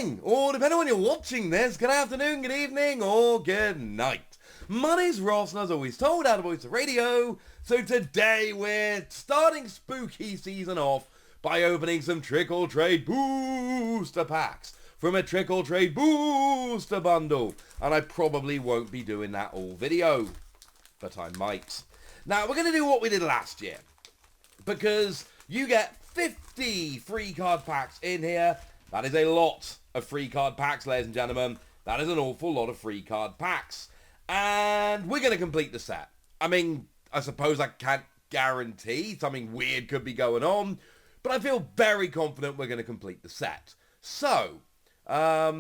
morning, or depending on when you're watching this, good afternoon, good evening, or good night. My name's Ross, and as always told, out of Voice of Radio. So today we're starting spooky season off by opening some trick-or-trade booster packs from a trick-or-trade booster bundle. And I probably won't be doing that all video, but I might. Now, we're going to do what we did last year, because you get 50 free card packs in here. That is a lot of free card packs, ladies and gentlemen. That is an awful lot of free card packs. And we're going to complete the set. I mean, I suppose I can't guarantee something weird could be going on, but I feel very confident we're going to complete the set. So, I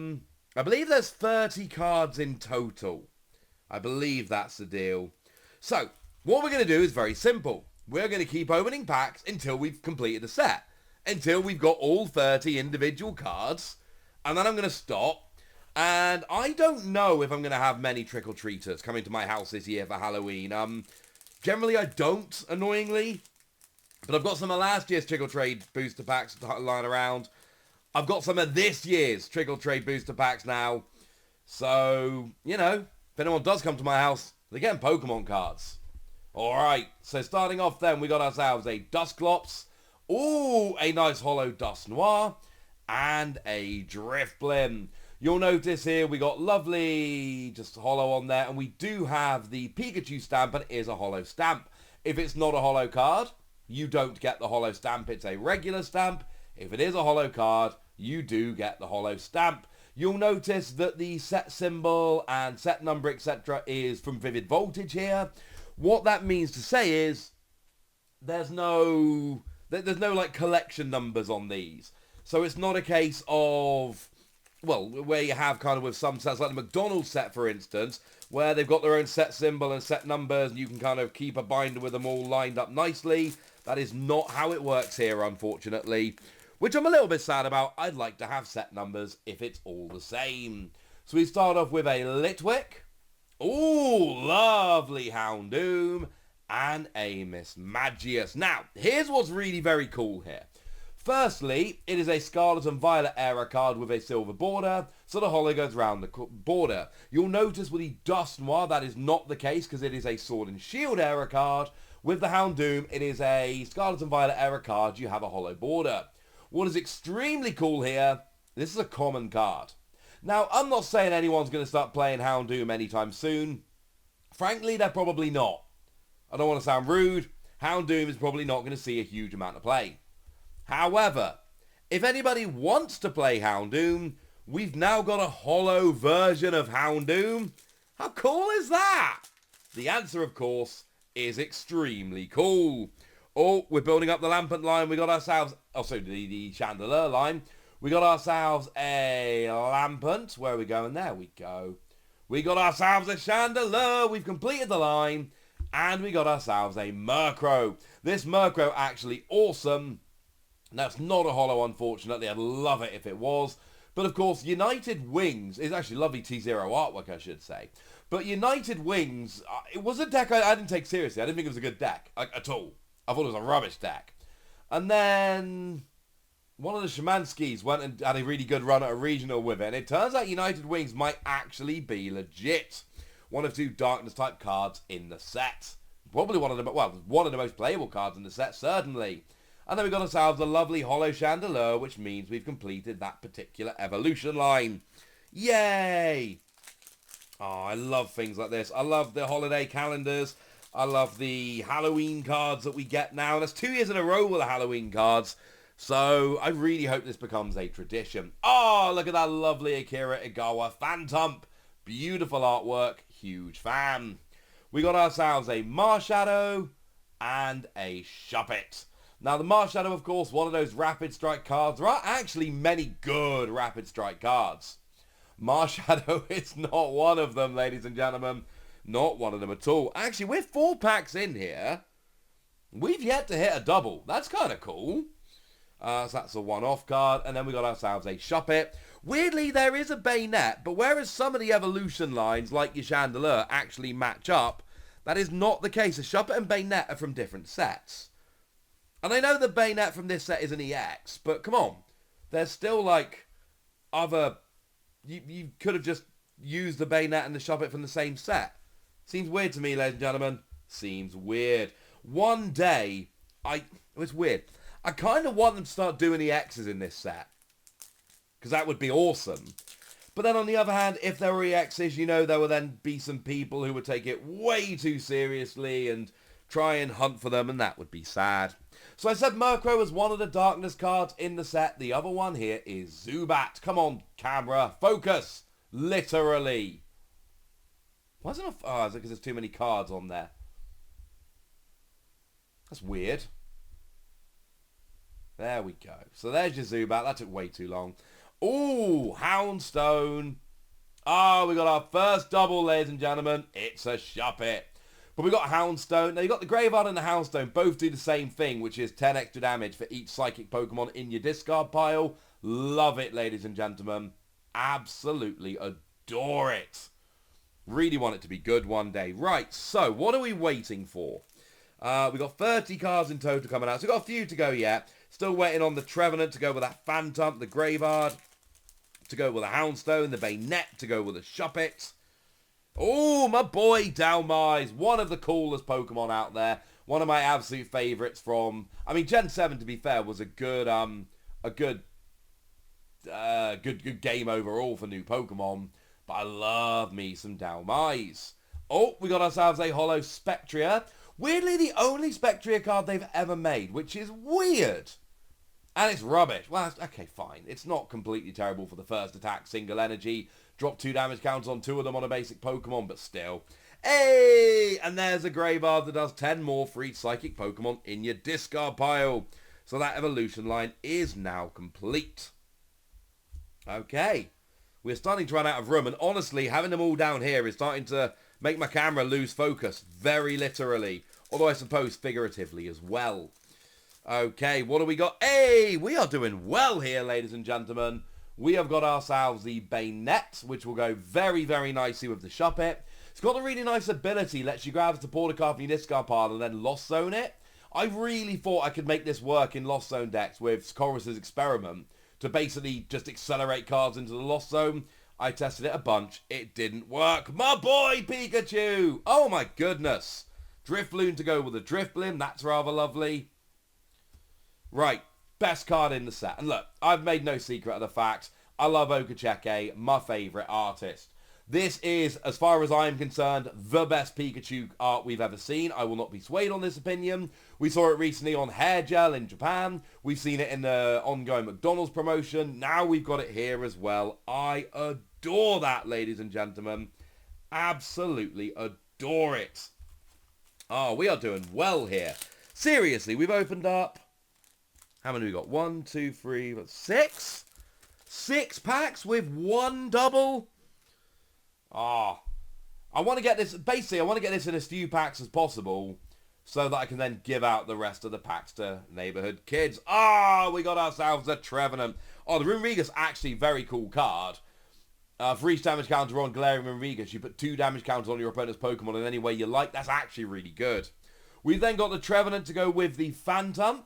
believe there's 30 cards in total. I believe that's the deal. So, what we're going to do is very simple. We're going to keep opening packs until we've completed the set. Until we've got all 30 individual cards. And then I'm going to stop. And I don't know if I'm going to have many trick-or-treaters coming to my house this year for Halloween. Generally, I don't, annoyingly. But I've got some of last year's trick-or-trade booster packs lying around. I've got some of this year's trick-or-trade booster packs now. So, you know, if anyone does come to my house, they're getting Pokemon cards. Alright, so starting off then, we got ourselves a Dusclops. Ooh, a nice holo Dust Noir. And a Drifblim. You'll notice here we got lovely just holo on there. And we do have the Pikachu stamp, and it is a holo stamp. If it's not a holo card, you don't get the holo stamp. It's a regular stamp. If it is a holo card, you do get the holo stamp. You'll notice that the set symbol and set number, etc. is from Vivid Voltage here. What that means to say is there's no like collection numbers on these. So it's not a case of, well, where you have kind of with some sets, like the McDonald's set, for instance, where they've got their own set symbol and set numbers, and you can kind of keep a binder with them all lined up nicely. That is not how it works here, unfortunately, which I'm a little bit sad about. I'd like to have set numbers if it's all the same. So we start off with a Litwick. Ooh, lovely Houndoom. And a Mismagius. Now, here's what's really very cool here. Firstly, it is a Scarlet and Violet era card with a silver border, so the holo goes around the border. You'll notice with the Dust Noir, that is not the case, because it is a Sword and Shield era card. With the Houndoom, it is a Scarlet and Violet era card. You have a holo border. What is extremely cool here, this is a common card. Now, I'm not saying anyone's going to start playing Houndoom anytime soon. Frankly, they're probably not. I don't want to sound rude. Houndoom is probably not going to see a huge amount of play. However, if anybody wants to play Houndoom, we've now got a holo version of Houndoom. How cool is that? The answer, of course, is extremely cool. Oh, we're building up the Lampant line. We got ourselves, also the Chandelier line. We got ourselves a Lampant. Where are we going? There we go. We got ourselves a Chandelier. We've completed the line. And we got ourselves a Murkrow. This Murkrow actually awesome. That's not a holo, unfortunately. I'd love it if it was. But of course, United Wings is actually lovely T0 artwork, I should say. But United Wings, it was a deck I didn't take seriously. I didn't think it was a good deck, like, at all. I thought it was a rubbish deck. And then one of the Shamanskis went and had a really good run at a regional with it. And it turns out United Wings might actually be legit. One of two Darkness type cards in the set. Probably one of the most playable cards in the set, certainly. And then we got ourselves a lovely holo Chandelier, which means we've completed that particular evolution line. Yay! Oh, I love things like this. I love the holiday calendars. I love the Halloween cards that we get now. That's 2 years in a row with the Halloween cards. So I really hope this becomes a tradition. Oh, look at that lovely Akira Igawa Phantump. Beautiful artwork. Huge fan. We got ourselves a Marshadow and a Shuppet. Now, the Marshadow, of course, one of those Rapid Strike cards. There are actually many good Rapid Strike cards. Marshadow is not one of them, ladies and gentlemen. Not one of them at all. Actually, we're 4 packs in here. We've yet to hit a double. That's kind of cool. So that's a one-off card. And then we got ourselves a Shuppet. Weirdly, there is a Bayonet, but whereas some of the evolution lines, like your Chandelier, actually match up, that is not the case. A Shuppet and Bayonet are from different sets. And I know the Bayonet from this set is an EX, but come on. There's still, like, other... You could have just used the Bayonet and the Shuppet from the same set. Seems weird to me, ladies and gentlemen. Seems weird. One day, it's weird. I kind of want them to start doing the X's in this set. Because that would be awesome. But then on the other hand, if there were EXs, you know, there will then be some people who would take it way too seriously and try and hunt for them, and that would be sad. So I said Murkrow was one of the Darkness cards in the set. The other one here is Zubat. Come on, camera. Focus. Literally. Why is it not... Oh, is it because there's too many cards on there? That's weird. There we go. So there's your Zubat. That took way too long. Ooh, Houndstone. Ah, we got our first double, ladies and gentlemen. It's a Shuppet. But we got Houndstone. Now, you got the Graveard and the Houndstone. Both do the same thing, which is 10 extra damage for each Psychic Pokemon in your discard pile. Love it, ladies and gentlemen. Absolutely adore it. Really want it to be good one day. Right, so what are we waiting for? We got 30 cards in total coming out. So we've got a few to go yet. Still waiting on the Trevenant to go with that Phantump, the Graveard to go with a Houndstone, the Bayonet to go with a Shuppet. Oh, my boy Dalmise, one of the coolest Pokemon out there. One of my absolute favourites from... I mean, Gen 7, to be fair, was a good game overall for new Pokemon. But I love me some Dalmise. Oh, we got ourselves a Holo Spectria. Weirdly, the only Spectria card they've ever made, which is weird. And it's rubbish. Well, okay, fine. It's not completely terrible for the first attack, single energy. Drop 2 damage counters on 2 of them on a basic Pokemon, but still. Hey! And there's a Graveard that does 10 more for each Psychic Pokemon in your discard pile. So that evolution line is now complete. Okay. We're starting to run out of room, and honestly, having them all down here is starting to make my camera lose focus, very literally. Although I suppose figuratively as well. Okay, what do we got? Hey, we are doing well here, ladies and gentlemen. We have got ourselves the Bayonet, which will go very, very nicely with the Shuppet. It's got a really nice ability, lets you grab a supporter card from your discard pile and then Lost Zone it. I really thought I could make this work in Lost Zone decks with Chorus's Experiment to basically just accelerate cards into the Lost Zone. I tested it a bunch. It didn't work. My boy Pikachu! Oh my goodness. Drifloon to go with a Drifblim. That's rather lovely. Right. Best card in the set. And look, I've made no secret of the fact I love Okacheke, my favourite artist. This is, as far as I am concerned, the best Pikachu art we've ever seen. I will not be swayed on this opinion. We saw it recently on Hair Gel in Japan. We've seen it in the ongoing McDonald's promotion. Now we've got it here as well. I adore that, ladies and gentlemen. Absolutely adore it. Oh, we are doing well here. Seriously, we've opened up... How many we got? 1, 2, 3, 6? 6 packs with 1 double? Ah. I want to get this... Basically, I want to get this in as few packs as possible so that I can then give out the rest of the packs to neighborhood kids. Ah, we got ourselves a Trevenant. Oh, the Runriga's actually a very cool card. For each damage counter on Galarian Runriga, you put 2 damage counters on your opponent's Pokemon in any way you like. That's actually really good. We've then got the Trevenant to go with the Phantump.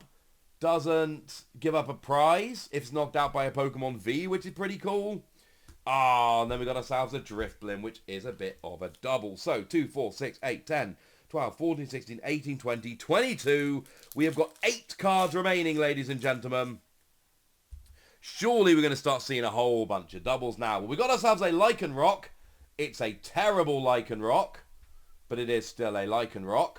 Doesn't give up a prize if it's knocked out by a Pokemon V, which is pretty cool. Ah, and then we got ourselves a Drifblim, which is a bit of a double. So, 2, 4, 6, 8, 10, 12, 14, 16, 18, 20, 22. We have got 8 cards remaining, ladies and gentlemen. Surely we're going to start seeing a whole bunch of doubles now. Well, we got ourselves a Lycanroc. It's a terrible Lycanroc, but it is still a Lycanroc.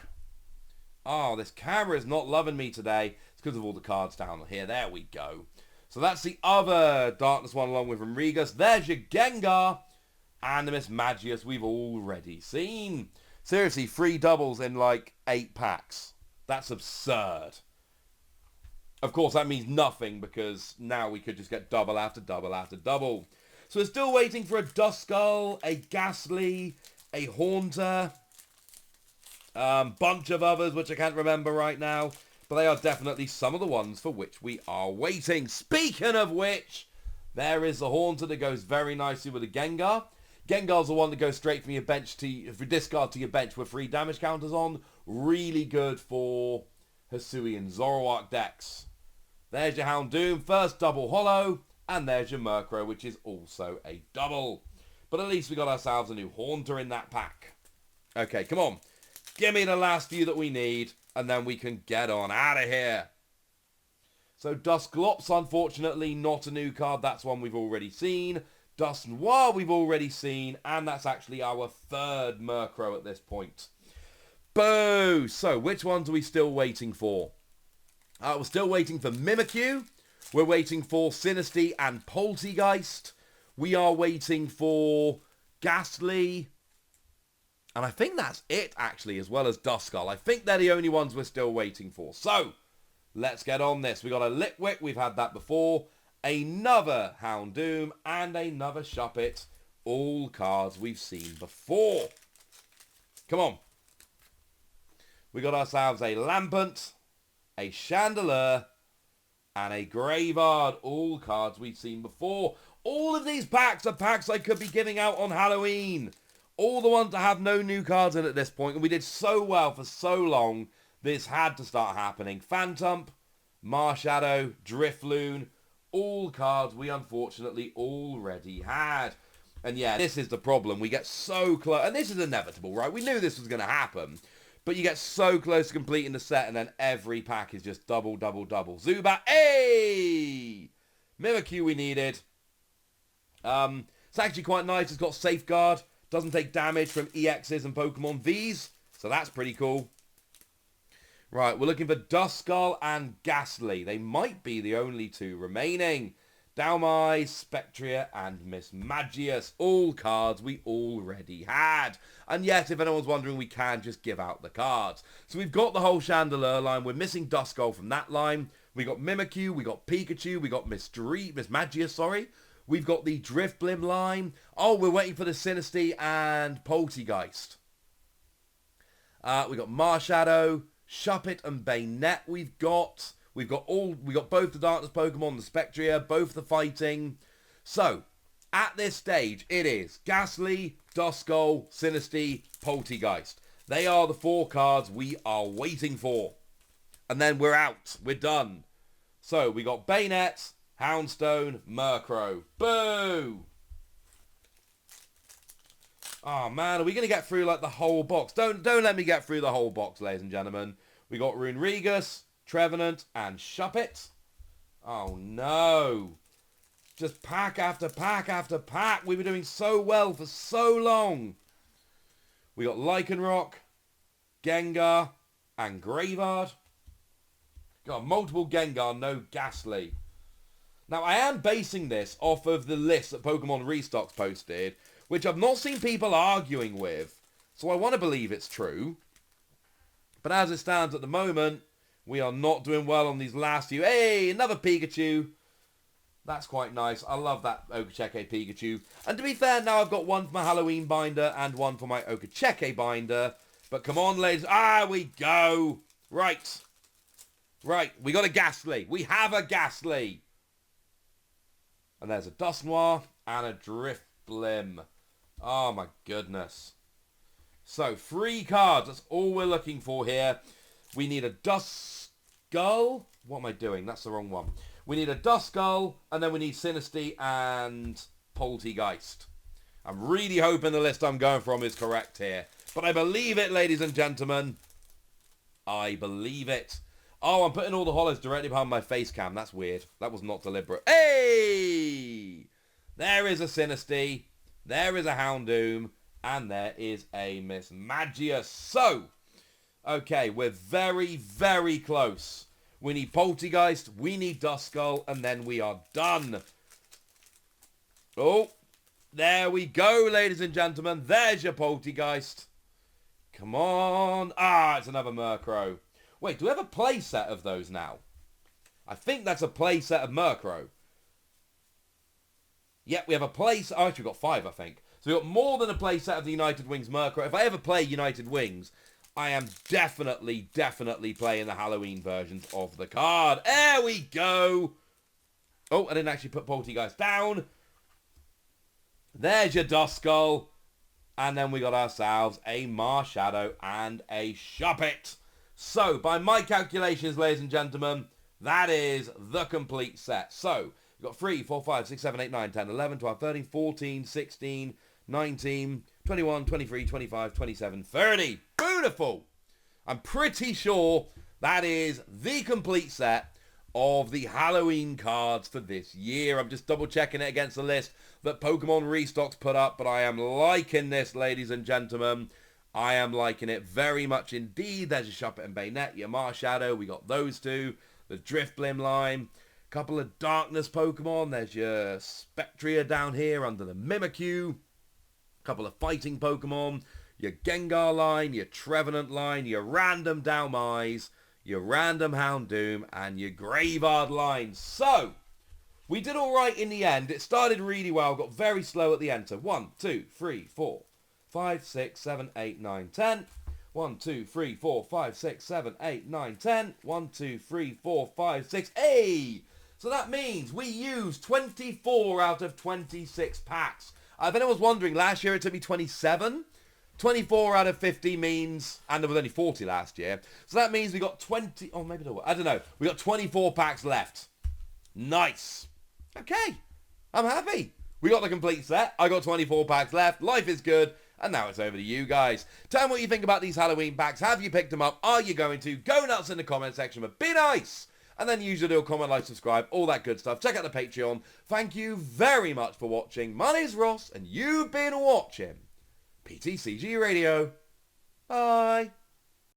Oh, this camera is not loving me today. It's because of all the cards down here. There we go. So that's the other Darkness one along with Runrigas. There's your Gengar. And the Miss Magius we've already seen. Seriously, 3 doubles in like 8 packs. That's absurd. Of course, that means nothing because now we could just get double after double after double. So we're still waiting for a Duskull, a Ghastly, a Haunter, bunch of others which I can't remember right now. But they are definitely some of the ones for which we are waiting. Speaking of which, there is the Haunter that goes very nicely with the Gengar. Gengar's the one that goes straight from your bench to your discard to your bench with 3 damage counters on. Really good for Hisui and Zoroark decks. There's your Houndoom. First double holo. And there's your Murkrow, which is also a double. But at least we got ourselves a new Haunter in that pack. Okay, come on. Give me the last few that we need, and then we can get on out of here. So Dusclops, unfortunately, not a new card. That's one we've already seen. Dusknoir we've already seen, and that's actually our third Murkrow at this point. Boo! So, which ones are we still waiting for? We're still waiting for Mimikyu. We're waiting for Sinistea and Poltegeist. We are waiting for Ghastly. And I think that's it, actually, as well as Duskull. I think they're the only ones we're still waiting for. So, let's get on this. We got a Litwick. We've had that before. Another Houndoom. And another Shuppet. All cards we've seen before. Come on. We got ourselves a Lampent, a Chandelure, and a Graveyard. All cards we've seen before. All of these packs are packs I could be giving out on Halloween. All the ones that have no new cards in at this point. And we did so well for so long. This had to start happening. Phantump, Marshadow, Drifloon. All cards we unfortunately already had. And yeah, this is the problem. We get so close. And this is inevitable, right? We knew this was going to happen. But you get so close to completing the set, and then every pack is just double, double, double. Zubat, hey! Mimikyu we needed. It's actually quite nice. It's got Safeguard. Doesn't take damage from EXs and Pokemon Vs. So that's pretty cool. Right, we're looking for Duskull and Ghastly. They might be the only two remaining. Dowmai, Spectria, and Mismagius. All cards we already had. And yes, if anyone's wondering, we can just give out the cards. So we've got the whole Chandelure line. We're missing Duskull from that line. We got Mimikyu, we got Pikachu, we got Mismagius, sorry. We've got the Drifblim line. Oh, we're waiting for the Sinistea and Poltegeist. We got Marshadow, Shuppet, and Bayonet we've got. We got both the Darkness Pokemon, the Spectria, both the Fighting. So, at this stage, it is Ghastly, Duskull, Sinistea, Poltegeist. They are the 4 cards we are waiting for. And then we're out. We're done. So, we got Bayonet, Houndstone, Murkrow. Boo! Oh, man, are we going to get through, like, the whole box? Don't let me get through the whole box, ladies and gentlemen. We got Runerigus, Trevenant, and Shuppet. Oh, no. Just pack after pack after pack. We were doing so well for so long. We got Lycanroc, Gengar, and Graveyard. Got multiple Gengar, no Ghastly. Now, I am basing this off of the list that Pokemon Restocks posted, which I've not seen people arguing with. So I want to believe it's true. But as it stands at the moment, we are not doing well on these last few. Hey, another Pikachu. That's quite nice. I love that Okacheke Pikachu. And to be fair, now I've got one for my Halloween binder and one for my Okacheke binder. But come on, ladies. Ah, we go. Right. Right. We got a Ghastly. We have a Ghastly. And there's a Dusknoir and a Drifblim. Oh, my goodness. So, 3 cards. That's all we're looking for here. We need a Duskull. What am I doing? That's the wrong one. We need a Duskull, and then we need Sinistea and Poltegeist. I'm really hoping the list I'm going from is correct here. But I believe it, ladies and gentlemen. I believe it. Oh, I'm putting all the hollows directly behind my face cam. That's weird. That was not deliberate. Hey! There is a Sinistea. There is a Houndoom. And there is a Mismagius. So, okay, we're very, very close. We need Poltegeist, we need Duskull, and then we are done. Oh, there we go, ladies and gentlemen. There's your Poltegeist. Come on. Ah, it's another Murkrow. Wait, do we have a play set of those now? I think that's a play set of Murkrow. Yep, we have a play set. Oh, actually, we've got 5, I think. So we've got more than a play set of the United Wings Murkrow. If I ever play United Wings, I am definitely playing the Halloween versions of the card. There we go. Oh, I didn't actually put Poltegeist down. There's your Duskull. And then we got ourselves a Marshadow and a Shuppet. So, by my calculations, ladies and gentlemen, that is the complete set. So, We've got 3, 4, 5, 6, 7, 8, 9, 10, 11, 12, 13, 14, 16, 19, 21, 23, 25, 27, 30. Beautiful! I'm pretty sure that is the complete set of the Halloween cards for this year. I'm just double checking it against the list that Pokemon Restocks put up, but I am liking this, ladies and gentlemen. I am liking it very much indeed. There's your Shuppet and Bayonet, your Marshadow. We got those two. The Drifblim line. Couple of Darkness Pokemon. There's your Spectria down here under the Mimikyu. Couple of Fighting Pokemon. Your Gengar line, your Trevenant line, your random Dowmise, your random Houndoom, and your Graveyard line. So, we did alright in the end. It started really well, got very slow at the end. So 1, 2, 3, 4, 5, 6, 7, 8, 9, 10. 1, 2, 3, 4, 5, 6, 7, 8, 9, 10. 1, 2, 3, 4, 5, 6. Hey! So that means we used 24 out of 26 packs. If anyone's wondering, last year it took me 27. 24 out of 50 means, and there was only 40 last year. So that means we got 20, oh maybe not, I don't know. We got 24 packs left. Nice. Okay, I'm happy. We got the complete set. I got 24 packs left. Life is good. And now it's over to you guys. Tell me what you think about these Halloween packs. Have you picked them up? Are you going to? Go nuts in the comment section, but be nice. And then use your little comment, like, subscribe, all that good stuff. Check out the Patreon. Thank you very much for watching. My name's Ross, and you've been watching PTCG Radio. Bye.